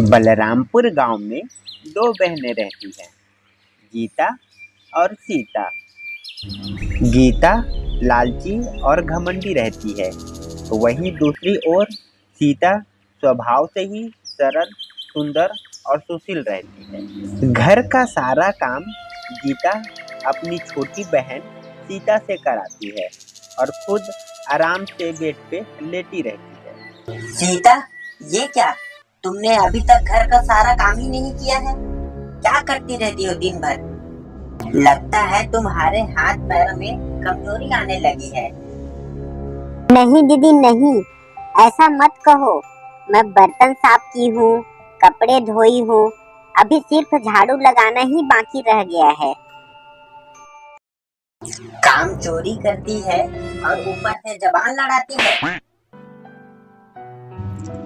बलरामपुर गांव में दो बहनें रहती हैं, गीता और सीता। गीता लालची और घमंडी रहती है, वहीं दूसरी ओर सीता स्वभाव से ही सरल, सुंदर और सुशील रहती है। घर का सारा काम गीता अपनी छोटी बहन सीता से कराती है और खुद आराम से बेड पे लेटी रहती है। सीता, ये क्या, तुमने अभी तक घर का सारा काम ही नहीं किया है? क्या करती रहती हो दिन भर? लगता है तुम्हारे हाथ पैरों में कमजोरी आने लगी है। नहीं दीदी नहीं, ऐसा मत कहो। मैं बर्तन साफ की हूँ, कपड़े धोई हूँ, अभी सिर्फ झाड़ू लगाना ही बाकी रह गया है। काम चोरी करती है और ऊपर से जबान लड़ाती है।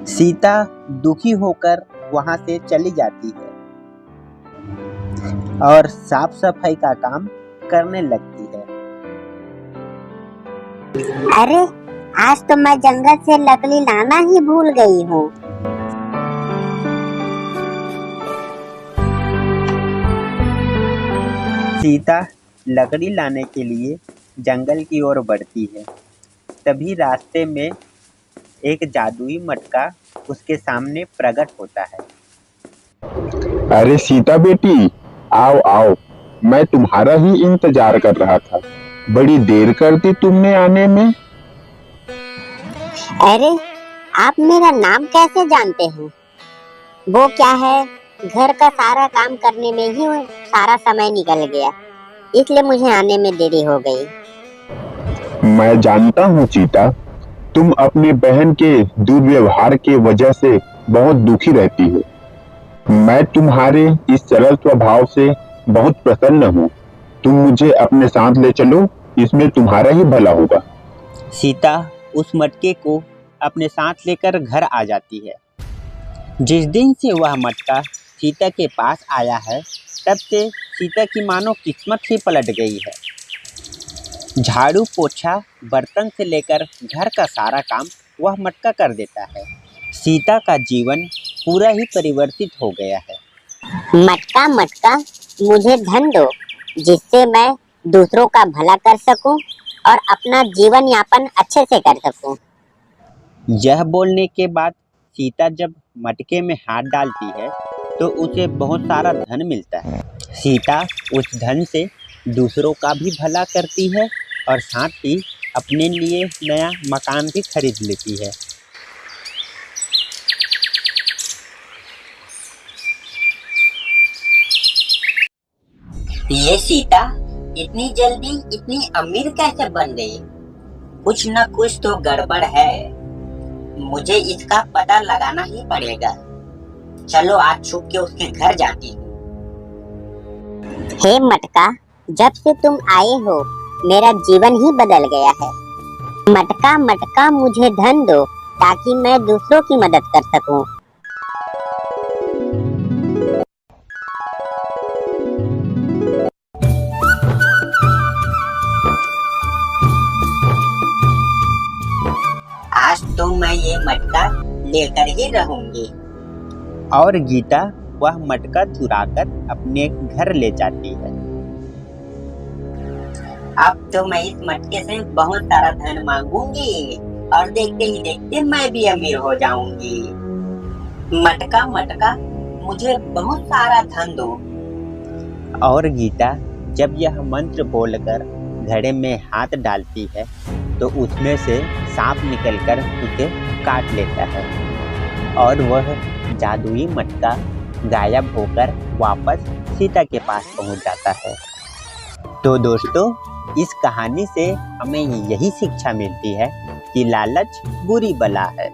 सीता दुखी होकर वहां से चली जाती है और साफ सफाई का काम करने लगती है। अरे आज तो मैं जंगल से लकड़ी लाना ही भूल गई हूँ। सीता लकड़ी लाने के लिए जंगल की ओर बढ़ती है। तभी रास्ते में एक जादुई मटका उसके सामने प्रकट होता है। अरे सीता बेटी, आओ आओ, मैं तुम्हारा ही इंतजार कर रहा था। बड़ी देर कर दी तुमने आने में। अरे आप मेरा नाम कैसे जानते हैं? वो क्या है, घर का सारा काम करने में ही सारा समय निकल गया, इसलिए मुझे आने में देरी हो गई। मैं जानता हूँ सीता, तुम अपने बहन के दुर्व्यवहार के वजह से बहुत दुखी रहती हो। मैं तुम्हारे इस सरल स्वभाव से बहुत प्रसन्न हूँ। तुम मुझे अपने साथ ले चलो, इसमें तुम्हारा ही भला होगा। सीता उस मटके को अपने साथ लेकर घर आ जाती है। जिस दिन से वह मटका सीता के पास आया है, तब से सीता की मानो किस्मत ही पलट गई है। झाड़ू पोछा बर्तन से लेकर घर का सारा काम वह मटका कर देता है। सीता का जीवन पूरा ही परिवर्तित हो गया है। मटका मटका मुझे धन दो, जिससे मैं दूसरों का भला कर सकूं और अपना जीवन यापन अच्छे से कर सकूं। यह बोलने के बाद सीता जब मटके में हाथ डालती है तो उसे बहुत सारा धन मिलता है। सीता उस धन से दूसरों का भी भला करती है और साथ ही अपने लिए नया मकान भी खरीद लेती है। ये सीता इतनी जल्दी इतनी अमीर कैसे बन गई? कुछ न कुछ तो गड़बड़ है। मुझे इसका पता लगाना ही पड़ेगा। चलो आज छुप के उसके घर जाती हूँ। हे मटका, जब से तुम आए हो मेरा जीवन ही बदल गया है। मटका मटका मुझे धन दो, ताकि मैं दूसरों की मदद कर सकूं। आज तो मैं ये मटका लेकर ही रहूंगी। और गीता वह मटका चुराकर अपने घर ले जाती है। अब तो मैं इस मटके से बहुत सारा धन मांगूंगी और देखते ही देखते मैं भी अमीर हो जाऊंगी। मटका मटका मुझे बहुत सारा धन दो। और गीता जब यह मंत्र बोलकर घड़े में हाथ डालती है तो उसमें से सांप निकलकर उसे काट लेता है और वह जादुई मटका गायब होकर वापस सीता के पास पहुंच जाता है। तो दोस्तों, इस कहानी से हमें यही शिक्षा मिलती है कि लालच बुरी बला है।